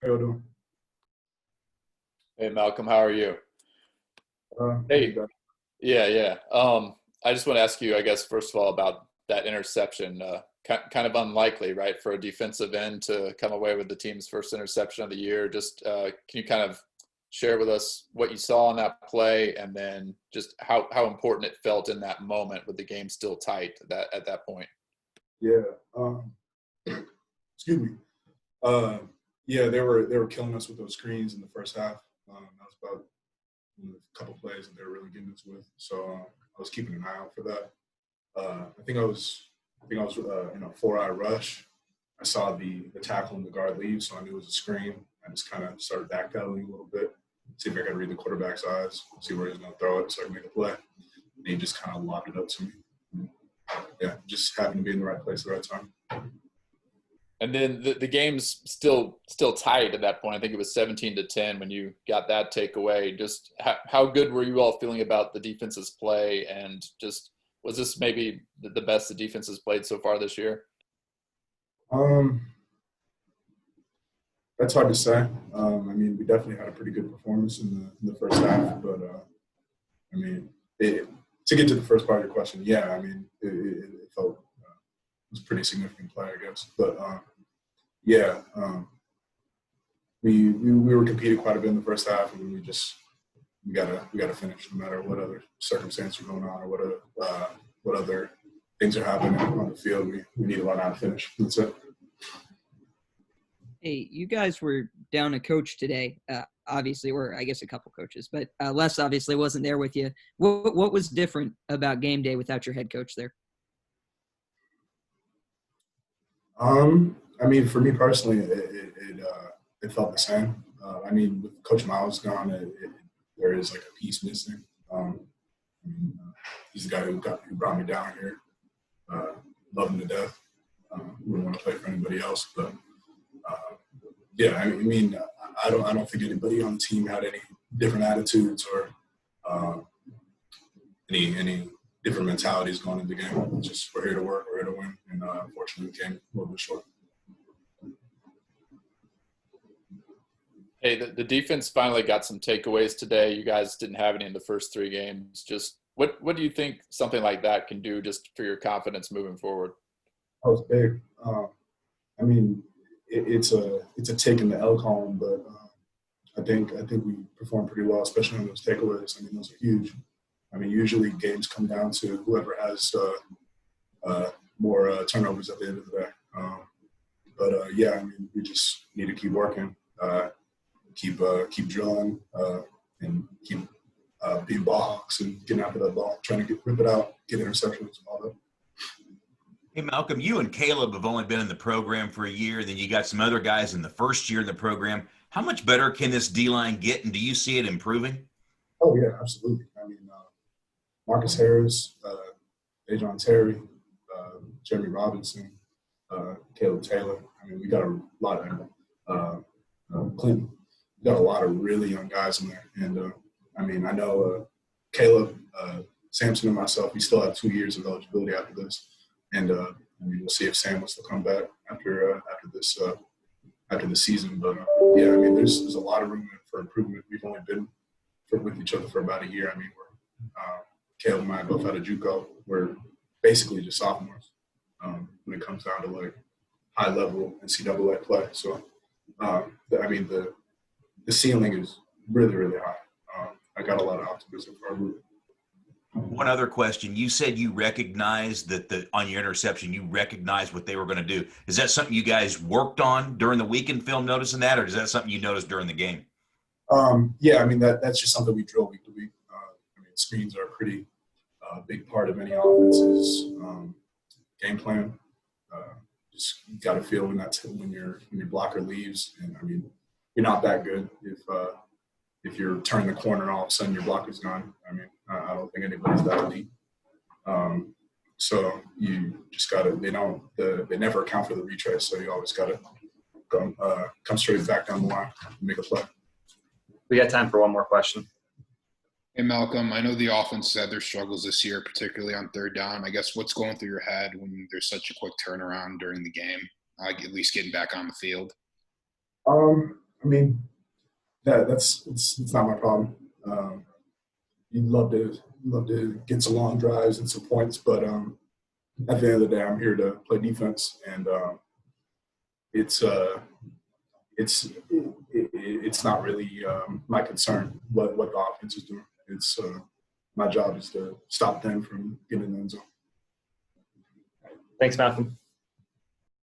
How you doing? Hey Malcolm, how are you? Pretty Hey, good. yeah. I just want to ask you, I guess, first of all, about that interception. Kind of unlikely, right, for a defensive end to come away with the team's first interception of the year. Just can you kind of share with us what you saw on that play, and then just how important it felt in that moment with the game still tight at that point? Yeah. Um, excuse me. Uh, yeah, they were killing us with those screens in the first half. That was about a couple plays that they were really getting us with. So I was keeping an eye out for that. I think I was in a 4-eye rush. I saw the tackle and the guard leave, so I knew it was a screen. I just kind of started backpedaling a little bit, see if I could read the quarterback's eyes, see where he's going to throw it, so I can make a play. And he just kind of lobbed it up to me. Yeah, just happened to be in the right place at the right time. And then the game's still tight at that point. I think it was 17-10 when you got that takeaway. Just how good were you all feeling about the defense's play, and just was this maybe the best the defense has played so far this year? Um, that's hard to say. I mean, we definitely had a pretty good performance in the first half, but I mean, to get to the first part of your question, yeah, I mean, it felt it was a pretty significant play, I guess. But yeah, we were competing quite a bit in the first half, and we gotta finish no matter what other circumstances are going on or what other things are happening on the field. We need to learn how to finish. That's it. Hey, you guys were down a coach today, obviously, or I guess a couple coaches, but Les obviously wasn't there with you. What was different about game day without your head coach there? I mean, for me personally, it felt the same. I mean, with Coach Miles gone, there is like a piece missing. I mean, he's the guy who brought me down here. Love him to death. Wouldn't want to play for anybody else, but yeah, I mean, I don't think anybody on the team had any different attitudes or uh, any different mentalities going into the game. It's just we're here to work, we're here to win, and unfortunately, we came a little bit short. Hey, the defense finally got some takeaways today. You guys didn't have any in the first three games. Just what do you think something like that can do just for your confidence moving forward? That was big. I mean, it's a take in the L column, but I think we performed pretty well, especially on those takeaways. I mean, those are huge. I mean, usually games come down to whoever has more turnovers at the end of the day. But yeah, I mean, we just need to keep working, keep drilling, and keep being ball hawks and getting after that ball, trying to rip it out, get interceptions and all that. Hey, Malcolm, you and Caleb have only been in the program for a year. Then you got some other guys in the first year in the program. How much better can this D-line get, and do you see it improving? Oh yeah, absolutely. I mean, Marcus Harris, Dejon Terry, Jeremy Robinson, Caleb Taylor. I mean, we got a lot of Clinton. We got a lot of really young guys in there, and I mean, I know Caleb, Sampson, and myself. We still have 2 years of eligibility after this, and I mean, we'll see if Sam wants to come back after this season. But yeah, I mean, there's a lot of room for improvement. We've only been with each other for about a year. I mean, Caleb and I both out of JUCO. We're basically just sophomores when it comes down to like high level NCAA play. So I mean, the ceiling is really really high. I got a lot of optimism for our group. One other question. You said you recognized that on your interception, you recognized what they were going to do. Is that something you guys worked on during the weekend film, noticing that, or is that something you noticed during the game? Yeah, I mean, that's just something we drill week to week. I mean, screens are a pretty big part of any offense's game plan. Just got to feel when your blocker leaves, and I mean, you're not that good if you're turning the corner and all of a sudden your blocker's gone. I mean, I don't think anybody's that elite. So you just got to. They never account for the retrace, so you always got to come straight back down the line and make a play. We got time for one more question. Hey, Malcolm, I know the offense had their struggles this year, particularly on third down. I guess what's going through your head when there's such a quick turnaround during the game, at least getting back on the field? I mean, that's it's not my problem. You'd love to get some long drives and some points, but at the end of the day, I'm here to play defense, and it's not really my concern what the offense is doing. It's my job is to stop them from getting in the end zone. Thanks, Malcolm.